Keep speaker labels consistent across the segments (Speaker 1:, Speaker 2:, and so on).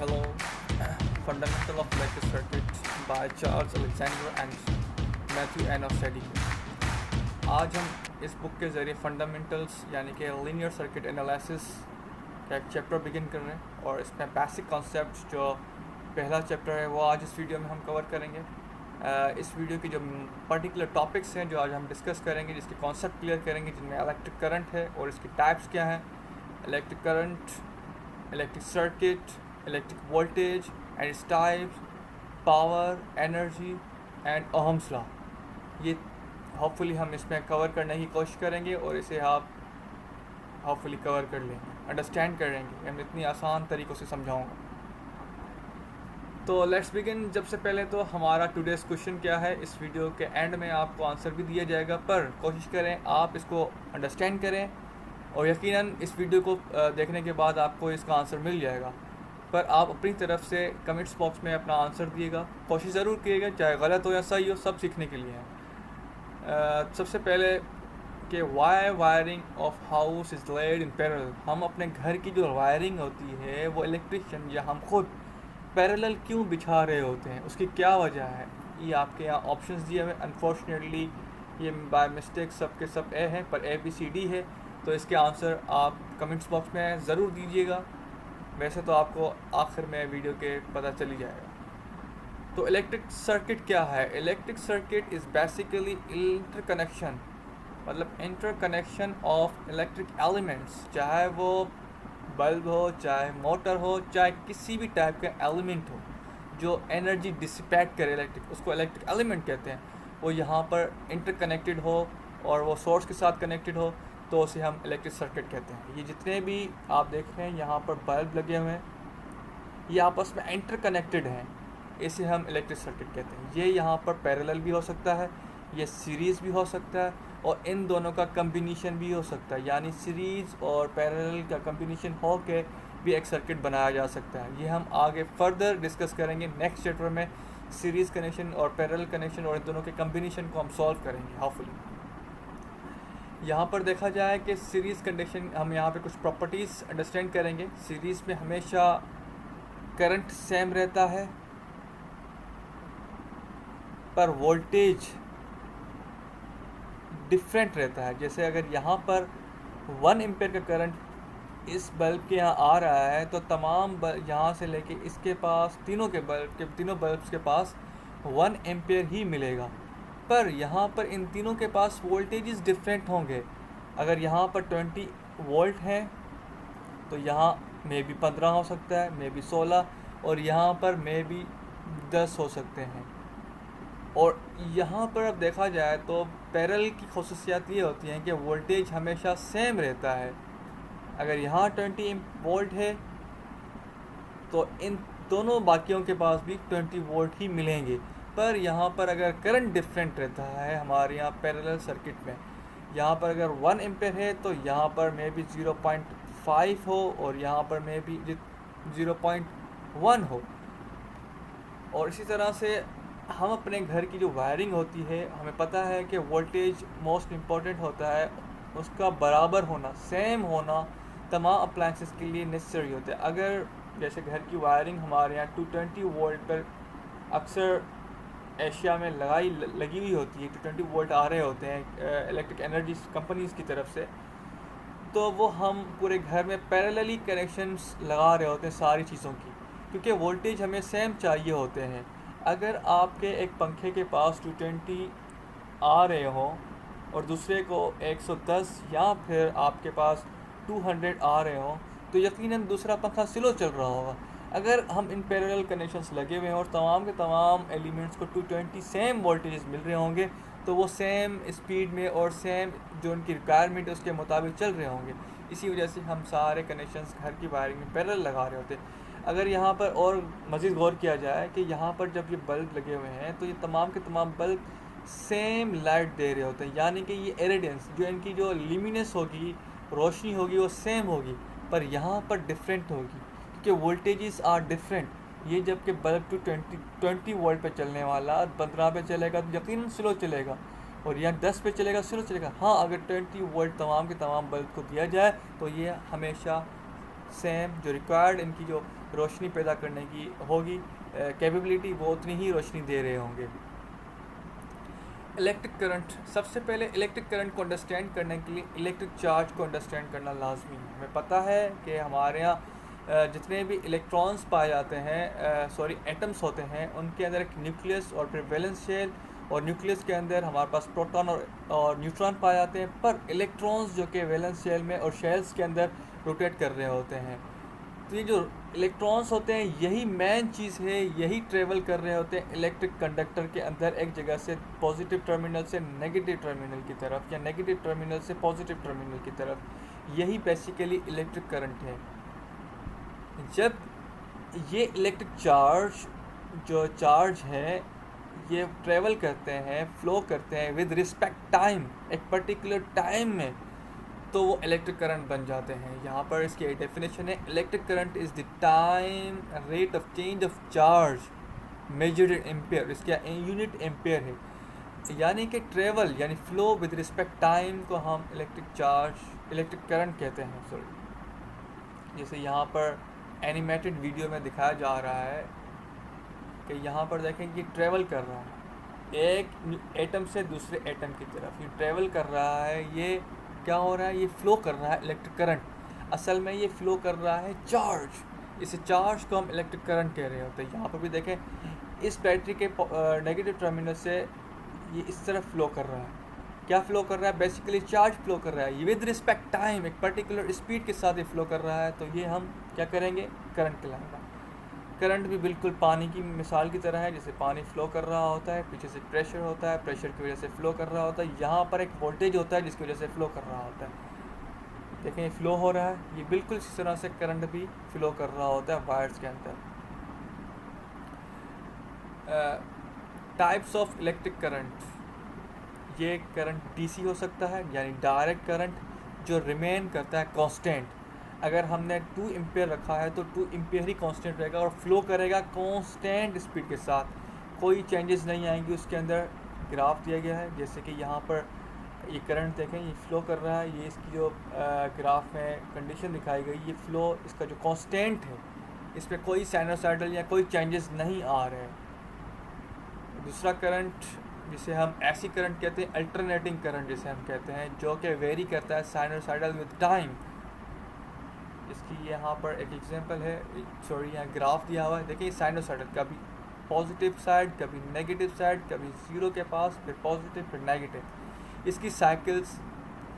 Speaker 1: Hello, Fundamental of Electric Circuit by Charles Alexander and Matthew N. Ostady। आज हम इस book के ज़रिए फंडामेंटल्स यानी कि लीनियर सर्किट एनालिसिस का एक चैप्टर बिगिन कर रहे हैं और इसमें बेसिक कॉन्सेप्ट्स जो पहला चैप्टर है वो आज इस वीडियो में हम कवर करेंगे। इस वीडियो की जो पर्टिकुलर टॉपिक्स हैं जो आज हम डिस्कस करेंगे, जिसके कॉन्सेप्ट क्लियर करेंगे, जिनमें इलेक्ट्रिक करंट है और इसकी टाइप्स क्या हैं, electric current, electric circuit, electric voltage and its types, power, energy and Ohm's law. ये होपफुली हम इसमें कवर करने की कोशिश करेंगे और इसे आप होपफुली कवर कर लेंगे, अंडरस्टैंड करेंगे। हम इतनी आसान तरीक़ों से समझाऊंगा। तो लेट्स बिगिन। जब से पहले तो हमारा टुडेज़ क्वेश्चन क्या है, इस वीडियो के एंड में आपको आंसर भी दिया जाएगा, पर कोशिश करें आप इसको अंडरस्टैंड करें और यकीनन इस वीडियो को देखने के बाद आपको इसका आंसर मिल जाएगा। पर आप अपनी तरफ से कमेंट्स बॉक्स में अपना आंसर दिएगा, कोशिश ज़रूर कीजिएगा, चाहे गलत हो या सही हो, सब सीखने के लिए है। सबसे पहले कि why wiring of house is laid in parallel. हम अपने घर की जो वायरिंग होती है वो इलेक्ट्रिशियन या हम खुद पैरेलल क्यों बिछा रहे होते हैं, उसकी क्या वजह है। ये आपके यहाँ ऑप्शंस दिए हुए, अनफॉर्चुनेटली ये बाय मिस्टेक सब के सब ए हैं, पर ABCD है, तो इसके आंसर आप कमेंट्स बॉक्स में ज़रूर दीजिएगा। वैसे तो आपको आखिर में वीडियो के पता चल ही जाएगा। तो इलेक्ट्रिक सर्किट क्या है? Electric circuit is basically interconnection, मतलब इंटरकनेक्शन ऑफ इलेक्ट्रिक एलिमेंट्स, चाहे वो बल्ब हो, चाहे मोटर हो, चाहे किसी भी टाइप का एलिमेंट हो जो एनर्जी डिसिपेट करे इलेक्ट्रिक, उसको इलेक्ट्रिक एलिमेंट कहते हैं। वो यहाँ पर इंटरकनेक्टेड हो और वो सोर्स के साथ कनेक्टेड हो तो उसे हम इलेक्ट्रिक सर्किट कहते हैं। ये जितने भी आप देख रहे हैं यहाँ पर बल्ब लगे हुए हैं, ये आपस में इंटरकनेक्टेड हैं, इसे हम इलेक्ट्रिक सर्किट कहते हैं। ये यहाँ पर पैरेलल भी हो सकता है, ये सीरीज़ भी हो सकता है और इन दोनों का कम्बिनेशन भी हो सकता है, यानी सीरीज़ और पैरेलल का कम्बिनेशन हो के भी एक सर्किट बनाया जा सकता है। ये हम आगे फर्दर डिस्कस करेंगे नेक्स्ट चैप्टर में। सीरीज़ कनेक्शन और पैरेलल कनेक्शन और इन दोनों के कम्बिनेशन को हम सॉल्व करेंगे होपफुली। यहाँ पर देखा जाए कि सीरीज़ कंडीशन, हम यहाँ पे कुछ प्रॉपर्टीज़ अंडरस्टैंड करेंगे। सीरीज़ में हमेशा करंट सेम रहता है पर वोल्टेज डिफरेंट रहता है। जैसे अगर यहाँ पर 1 एम्पेयर का करंट इस बल्ब के यहाँ आ रहा है तो तमाम यहाँ से लेके इसके पास तीनों बल्ब्स के पास 1 एम्पेयर ही मिलेगा। पर यहाँ पर इन तीनों के पास वोल्टेजेस डिफरेंट होंगे। अगर यहाँ पर 20 वोल्ट है तो यहाँ मे बी 15 हो सकता है, मे बी 16, और यहाँ पर मे बी 10 हो सकते हैं। और यहाँ पर अब देखा जाए तो पैरेलल की खसूसियात ये होती हैं कि वोल्टेज हमेशा सेम रहता है। अगर यहाँ 20 वोल्ट है तो इन दोनों बाकियों के पास भी 20 वोल्ट ही मिलेंगे। पर यहाँ पर अगर करंट डिफरेंट रहता है हमारे यहाँ पैरेलल सर्किट में, यहाँ पर अगर 1 एम्पेयर है तो यहाँ पर मे बी 0.5 हो और यहाँ पर मे बी 0.1 हो। और इसी तरह से हम अपने घर की जो वायरिंग होती है, हमें पता है कि वोल्टेज मोस्ट इम्पॉर्टेंट होता है, उसका बराबर होना, सेम होना तमाम अप्लायंसेस के लिए नेसेसरी होता है। अगर जैसे घर की वायरिंग हमारे यहाँ 220 वोल्ट पर अक्सर एशिया में लगी हुई होती है, 220 वोल्ट आ रहे होते हैं इलेक्ट्रिक एनर्जी कंपनीज़ की तरफ से, तो वो हम पूरे घर में पैरेलली कनेक्शंस लगा रहे होते हैं सारी चीज़ों की, क्योंकि वोल्टेज हमें सेम चाहिए होते हैं। अगर आपके एक पंखे के पास 220 आ रहे हों और दूसरे को 110 या फिर आपके पास 200 आ रहे हों तो यकीनन दूसरा पंखा स्लो चल रहा होगा। अगर हम इन पैरेलल कनेक्शंस लगे हुए हैं और तमाम के तमाम एलिमेंट्स को 220 सेम वोल्टेज मिल रहे होंगे तो वो सेम स्पीड में और सेम जो उनकी रिक्वायरमेंट है उसके मुताबिक चल रहे होंगे। इसी वजह से हम सारे कनेक्शंस घर की वायरिंग में पैरेलल लगा रहे होते हैं। अगर यहाँ पर और मज़ीद गौर किया जाए कि यहाँ पर जब ये बल्ब लगे हुए हैं तो ये तमाम के तमाम बल्ब सेम लाइट दे रहे होते हैं, यानी कि ये इरेडियंस जो इनकी जो ल्यूमिनस होगी, रोशनी होगी, वो सेम होगी, पर यहाँ पर डिफरेंट होगी क्योंकि वोल्टेजेस आर डिफरेंट। ये जबकि बल्ब 20 वोल्ट पे चलने वाला 15 पे चलेगा तो यकीनन स्लो चलेगा, और यहाँ 10 पे चलेगा स्लो चलेगा। हाँ, अगर 20 वोल्ट तमाम के तमाम बल्ब को दिया जाए तो ये हमेशा सेम जो रिक्वायर्ड इनकी जो रोशनी पैदा करने की होगी कैपेबिलिटी, वो उतनी ही रोशनी दे रहे होंगे। इलेक्ट्रिक करंट, सबसे पहले इलेक्ट्रिक करंट को अंडरस्टैंड करने के लिए इलेक्ट्रिक चार्ज को अंडरस्टैंड करना लाजमी है। हमें पता है कि हमारे यहाँ जितने भी इलेक्ट्रॉन्स पाए जाते हैं एटम्स होते हैं, उनके अंदर एक न्यूक्लियस और फिर वैलेंस शेल, और न्यूक्लियस के अंदर हमारे पास प्रोटॉन और न्यूट्रॉन पाए जाते हैं, पर इलेक्ट्रॉन्स जो कि वैलेंस शेल में और शेल्स के अंदर रोटेट कर रहे होते हैं। तो ये जो इलेक्ट्रॉन्स होते हैं यही मेन चीज़ है, यही ट्रेवल कर रहे होते हैं इलेक्ट्रिक कंडक्टर के अंदर, एक जगह से पॉजिटिव टर्मिनल से नेगेटिव टर्मिनल की तरफ या नेगेटिव टर्मिनल से पॉजिटिव टर्मिनल की तरफ। यही बेसिकली इलेक्ट्रिक करंट है। जब ये इलेक्ट्रिक चार्ज है ये ट्रेवल करते हैं, फ्लो करते हैं विद रिस्पेक्ट टाइम, एक पर्टिकुलर टाइम में, तो वो इलेक्ट्रिक करंट बन जाते हैं। यहाँ पर इसकी डेफिनेशन है, electric current is the time rate of change of charge measured in ampere. इसका यूनिट एम्पेयर है, यानी कि ट्रेवल यानी फ्लो विद रिस्पेक्ट टाइम को हम इलेक्ट्रिक करंट कहते हैं। सॉरी, जैसे यहाँ पर एनिमेटेड वीडियो में दिखाया जा रहा है कि यहाँ पर देखें कि ट्रेवल कर रहा है एक एटम से दूसरे एटम की तरफ, ये ट्रेवल कर रहा है, ये क्या हो रहा है, ये फ्लो कर रहा है इलेक्ट्रिक करंट। असल में ये फ्लो कर रहा है चार्ज, इस चार्ज को हम इलेक्ट्रिक करंट कह रहे होते हैं। यहाँ पर भी देखें इस बैटरी के नेगेटिव टर्मिनल से ये इस तरफ फ्लो कर रहा है, क्या फ्लो कर रहा है, बेसिकली चार्ज फ्लो कर रहा है, ये विद रिस्पेक्ट टाइम एक पर्टिकुलर स्पीड के साथ ये फ्लो कर रहा है, तो ये हम क्या करेंगे, करंट कहलाएगा। करंट भी बिल्कुल पानी की मिसाल की तरह है, जैसे पानी फ्लो कर रहा होता है, पीछे से प्रेशर होता है, प्रेशर की वजह से फ्लो कर रहा होता है, यहाँ पर एक वोल्टेज होता है जिसकी वजह से फ्लो कर रहा होता है। देखें ये फ्लो हो रहा है, ये बिल्कुल इसी तरह से करंट भी फ्लो कर रहा होता है वायर्स के अंदर। टाइप्स ऑफ इलेक्ट्रिक करंट, ये करंट डीसी हो सकता है यानी डायरेक्ट करंट जो रिमेन करता है कांस्टेंट। अगर हमने 2 एम्पेयर रखा है तो 2 एम्पेयर ही कांस्टेंट रहेगा और फ्लो करेगा कांस्टेंट स्पीड के साथ, कोई चेंजेस नहीं आएंगी उसके अंदर। ग्राफ दिया गया है, जैसे कि यहाँ पर ये करंट देखें, ये फ्लो कर रहा है, ये इसकी जो ग्राफ में कंडीशन दिखाई गई, ये फ्लो इसका जो कांस्टेंट है, इस पर कोई साइनोसाइडल या कोई चेंजेस नहीं आ रहे हैं। दूसरा करंट जिसे हम ऐसी करंट कहते हैं, अल्टरनेटिंग करंट जिसे हम कहते हैं, जो कि वेरी करता है साइनोसाइडल विद टाइम। इसकी यहाँ पर एक एग्जांपल है, सॉरी यहाँ ग्राफ दिया हुआ है, देखिए साइनोसाइडल, कभी पॉजिटिव साइड, कभी नेगेटिव साइड, कभी ज़ीरो के पास, फिर पॉजिटिव, फिर नेगेटिव। इसकी साइकिल्स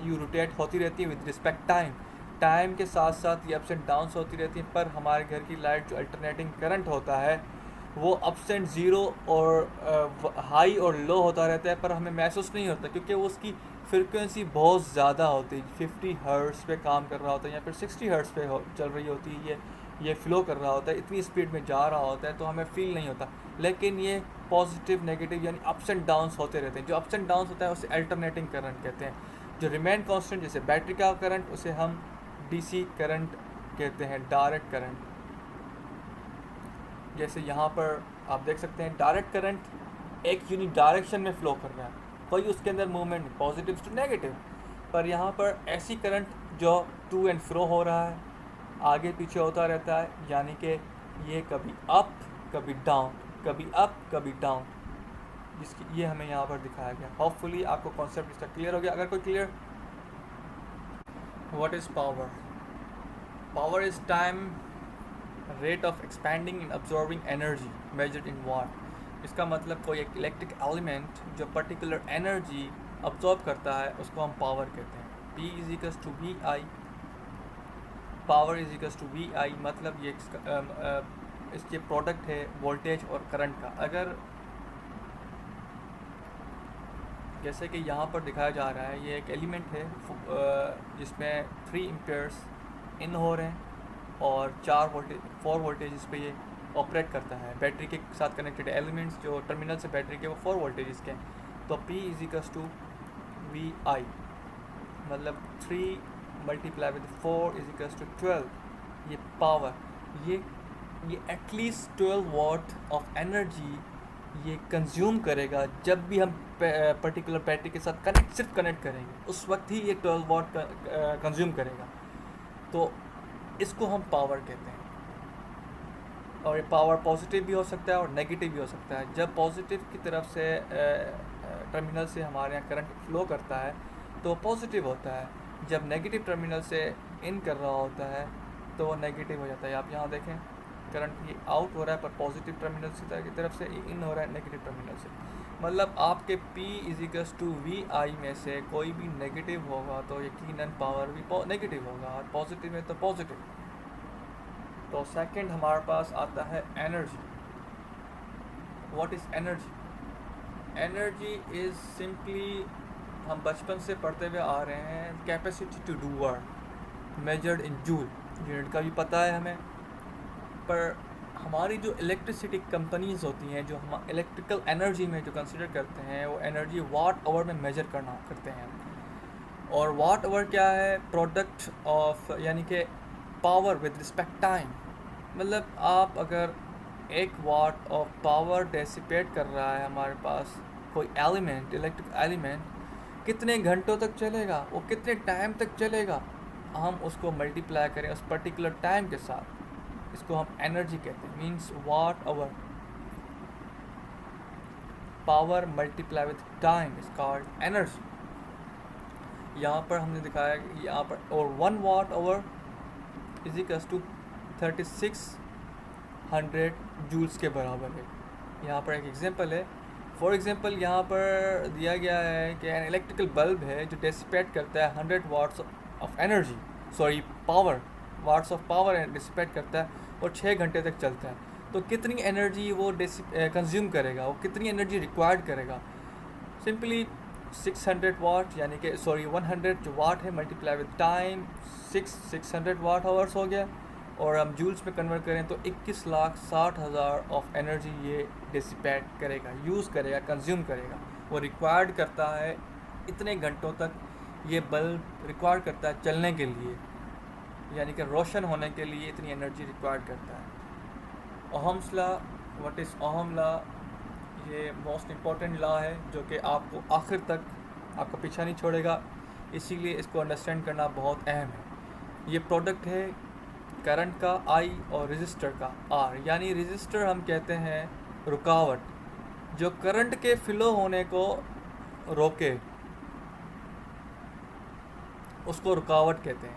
Speaker 1: यू रोटेट होती रहती है विद रिस्पेक्ट टाइम, टाइम के साथ साथ ये अप्स एंड डाउन्स होती रहती हैं। पर हमारे घर की लाइट जो अल्टरनेटिंग करंट होता है वो अप्स एंड ज़ीरो और हाई और लो होता रहता है, पर हमें महसूस नहीं होता क्योंकि वो उसकी फ्रिक्वेंसी बहुत ज़्यादा होती है, 50 हर्ट्ज़ पे काम कर रहा होता है या फिर 60 हर्ट्ज़ पे चल रही होती है, ये फ़्लो कर रहा होता है, इतनी स्पीड में जा रहा होता है, तो हमें फील नहीं होता। लेकिन ये पॉजिटिव नेगेटिव यानी अप्स एंड डाउन्स होते रहते हैं। जो अप्स एंड डाउन्स होता है उसे अल्टरनेटिंग करंट कहते हैं। जो रिमेन कांस्टेंट जैसे बैटरी का करंट, उसे हम डीसी करंट कहते हैं, डायरेक्ट करंट। जैसे यहाँ पर आप देख सकते हैं डायरेक्ट करंट एक यूनिक डायरेक्शन में फ़्लो कर रहा है, कोई उसके अंदर मूवमेंट पॉजिटिव टू नेगेटिव। पर यहाँ पर ऐसी करंट जो टू एंड फ्रो हो रहा है, आगे पीछे होता रहता है, यानी कि ये कभी अप कभी डाउन, कभी अप कभी डाउन, जिसकी ये हमें यहाँ पर दिखाया गया। होपफुली आपको कॉन्सेप्ट इसका क्लियर हो गया। अगर कोई clear, what is power? Power is time rate of expanding and absorbing energy measured in watt. इसका मतलब कोई एक इलेक्ट्रिक एलिमेंट जो पर्टिकुलर एनर्जी अब्जॉर्ब करता है उसको हम पावर कहते हैं। P is equals to V I, power is equals to V I, मतलब ये इसके प्रोडक्ट है वोल्टेज और करंट का। अगर जैसे कि यहाँ पर दिखाया जा रहा है, ये एक एलिमेंट है जिसमें 3 एम्पेयर्स इन हो रहे हैं और 4 वोल्टेज पे ये ऑपरेट करता है। बैटरी के साथ कनेक्टेड एलिमेंट्स जो टर्मिनल से बैटरी के वो 4 वोल्टेज के हैं। तो P is equals to V I, मतलब 3 multiply with 4 is equals to 12। ये पावर, ये एटलीस्ट 12 वॉट ऑफ एनर्जी ये कंज्यूम करेगा जब भी हम पर्टिकुलर बैटरी के साथ सिर्फ कनेक्ट करेंगे, उस वक्त ही ये 12 वॉट कंज्यूम करेगा। तो इसको हम पावर कहते हैं। और ये पावर पॉजिटिव भी हो सकता है और नेगेटिव भी हो सकता है। जब पॉजिटिव की तरफ से टर्मिनल से हमारे यहाँ करंट फ्लो करता है तो पॉजिटिव होता है। जब नेगेटिव टर्मिनल से इन कर रहा होता है तो वो नेगेटिव हो जाता है। आप यहाँ देखें, करंट ये आउट हो रहा है पर पॉजिटिव टर्मिनल की तरफ से, इन हो रहा है नेगेटिव टर्मिनल से। मतलब आपके P = VI में से कोई भी नेगेटिव होगा तो यकीनन पावर भी नेगेटिव होगा, और पॉजिटिव है तो पॉजिटिव। तो सेकंड हमारे पास आता है energy. What is energy? Energy is simply, हम बचपन से पढ़ते हुए आ रहे हैं, capacity to do work measured in joule. Unit का भी पता है हमें, पर हमारी जो इलेक्ट्रिसिटी कंपनीज होती हैं, जो हम इलेक्ट्रिकल एनर्जी में जो कंसिडर करते हैं, वो एनर्जी वाट आवर में मेजर करते हैं। और वाट आवर क्या है? प्रोडक्ट ऑफ, यानी कि पावर विद रिस्पेक्ट टाइम। मतलब आप अगर 1 वाट ऑफ पावर डेसिपेट कर रहा है हमारे पास कोई एलिमेंट, इलेक्ट्रिक एलिमेंट, कितने घंटों तक चलेगा, वो कितने टाइम तक चलेगा, हम उसको मल्टीप्लाई करें उस पर्टिकुलर टाइम के साथ, इसको हम एनर्जी कहते हैं। Means watt hour, power multiply with time is called energy. यहाँ पर हमने दिखाया कि यहाँ पर, और 1 वाट आवर = 3600 जूल्स के बराबर है। यहाँ पर एक एग्जांपल है। फॉर एग्जांपल यहाँ पर दिया गया है कि एन इलेक्ट्रिकल बल्ब है जो डेसिपेट करता है 100 watts of energy, sorry power, watts of power dissipate करता है और 6 घंटे तक चलता है। तो कितनी एनर्जी वो कंज्यूम करेगा, वो कितनी एनर्जी रिक्वायर्ड करेगा? सिंपली 600 वाट, यानी कि 100 जो वाट है multiply with time, 600 watt hours हो गया, और हम जूल्स में कन्वर्ट करें तो 21,60,000 ऑफ एनर्जी ये डिसिपेट करेगा, यूज़ करेगा, कंज्यूम करेगा। वो रिक्वायर्ड करता है इतने घंटों तक, ये बल्ब रिक्वायर्ड करता है चलने के लिए, यानी कि रोशन होने के लिए इतनी एनर्जी रिक्वायर्ड करता है। Ohm's law, what is Ohm law? ये मोस्ट इम्पॉर्टेंट लॉ है जो कि आपको आखिर तक आपका पीछा नहीं छोड़ेगा, इसीलिए इसको अंडरस्टैंड करना बहुत अहम है। ये प्रोडक्ट है करंट का I और रेजिस्टर का R। यानी रेजिस्टर हम कहते हैं रुकावट, जो करंट के फ्लो होने को रोके, उसको रुकावट कहते हैं,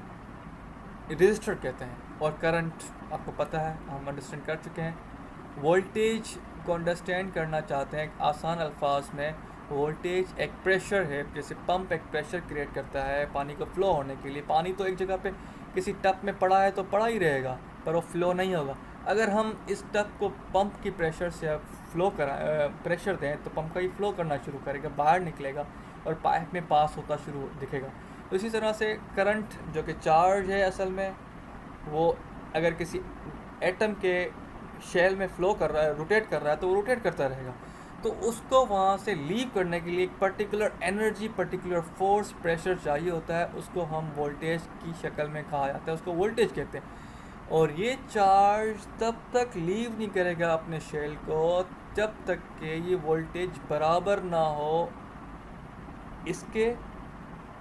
Speaker 1: रेजिस्टर कहते हैं। और करंट आपको पता है, हम अंडरस्टैंड कर चुके हैं। वोल्टेज को अंडरस्टैंड करना चाहते हैं आसान अल्फाज में, वोल्टेज एक प्रेशर है, जैसे पंप एक प्रेशर क्रिएट करता है पानी को फ्लो होने के लिए। पानी तो एक जगह पे किसी टब में पड़ा है तो पड़ा ही रहेगा, पर वो फ्लो नहीं होगा। अगर हम इस टब को पंप की प्रेशर से प्रेशर दें तो पंप का ही फ्लो करना शुरू करेगा, बाहर निकलेगा और पाइप में पास होता शुरू दिखेगा। तो इसी तरह से करंट जो कि चार्ज है असल में, वो अगर किसी एटम के शेल में फ्लो कर रहा है, रोटेट कर रहा है, तो वो रोटेट करता रहेगा। तो उसको वहाँ से लीव करने के लिए एक particular energy, particular force, pressure चाहिए होता है, उसको हम वोल्टेज की शक्ल में कहा जाता है, उसको वोल्टेज कहते हैं। और ये चार्ज तब तक लीव नहीं करेगा अपने शेल को जब तक कि ये वोल्टेज बराबर ना हो इसके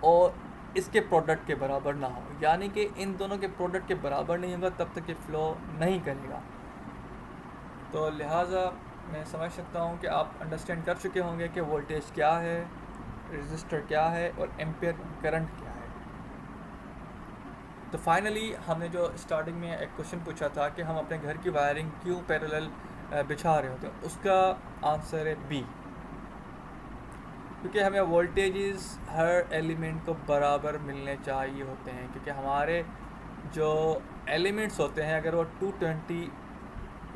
Speaker 1: और इसके प्रोडक्ट के बराबर ना हो, यानी कि इन दोनों के प्रोडक्ट के बराबर नहीं होगा तब तक ये फ्लो नहीं करेगा। तो लिहाजा मैं समझ सकता हूँ कि आप अंडरस्टैंड कर चुके होंगे कि वोल्टेज क्या है, रेजिस्टर क्या है और एम्पियर करंट क्या है। तो फाइनली हमने जो स्टार्टिंग में एक क्वेश्चन पूछा था कि हम अपने घर की वायरिंग क्यों पैरेलल बिछा रहे होते हैं, उसका आंसर है बी, क्योंकि हमें वोल्टेजेस हर एलिमेंट को बराबर मिलने चाहिए होते हैं। क्योंकि हमारे जो एलिमेंट्स होते हैं अगर वो 220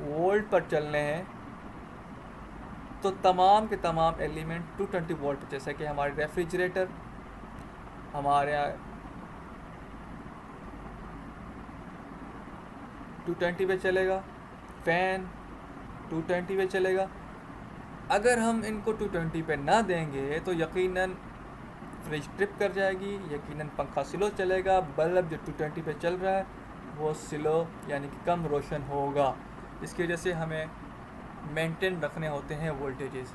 Speaker 1: वोल्ट पर चलने हैं तो तमाम के तमाम एलिमेंट 220 वोल्ट पर, जैसे कि हमारे रेफ्रिजरेटर हमारे यहाँ 220 पे चलेगा, फ़ैन 220 पे चलेगा। अगर हम इनको 220 पे ना देंगे तो यकीनन फ्रिज ट्रिप कर जाएगी, यकीनन पंखा स्लो चलेगा, बल्ब जो 220 पे चल रहा है वो स्लो यानी कि कम रोशन होगा। इसकी वजह से हमें मेंटेन रखने होते हैं वोल्टेजेस।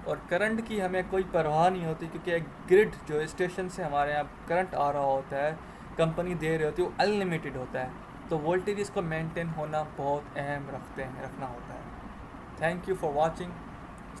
Speaker 1: और करंट की हमें कोई परवाह नहीं होती, क्योंकि एक ग्रिड जो स्टेशन से हमारे यहाँ करंट आ रहा होता है, कंपनी दे रही होती है, वो अनलिमिटेड होता है। तो वोल्टेजेस को मेंटेन होना बहुत अहम रखना होता है। Thank you for watching.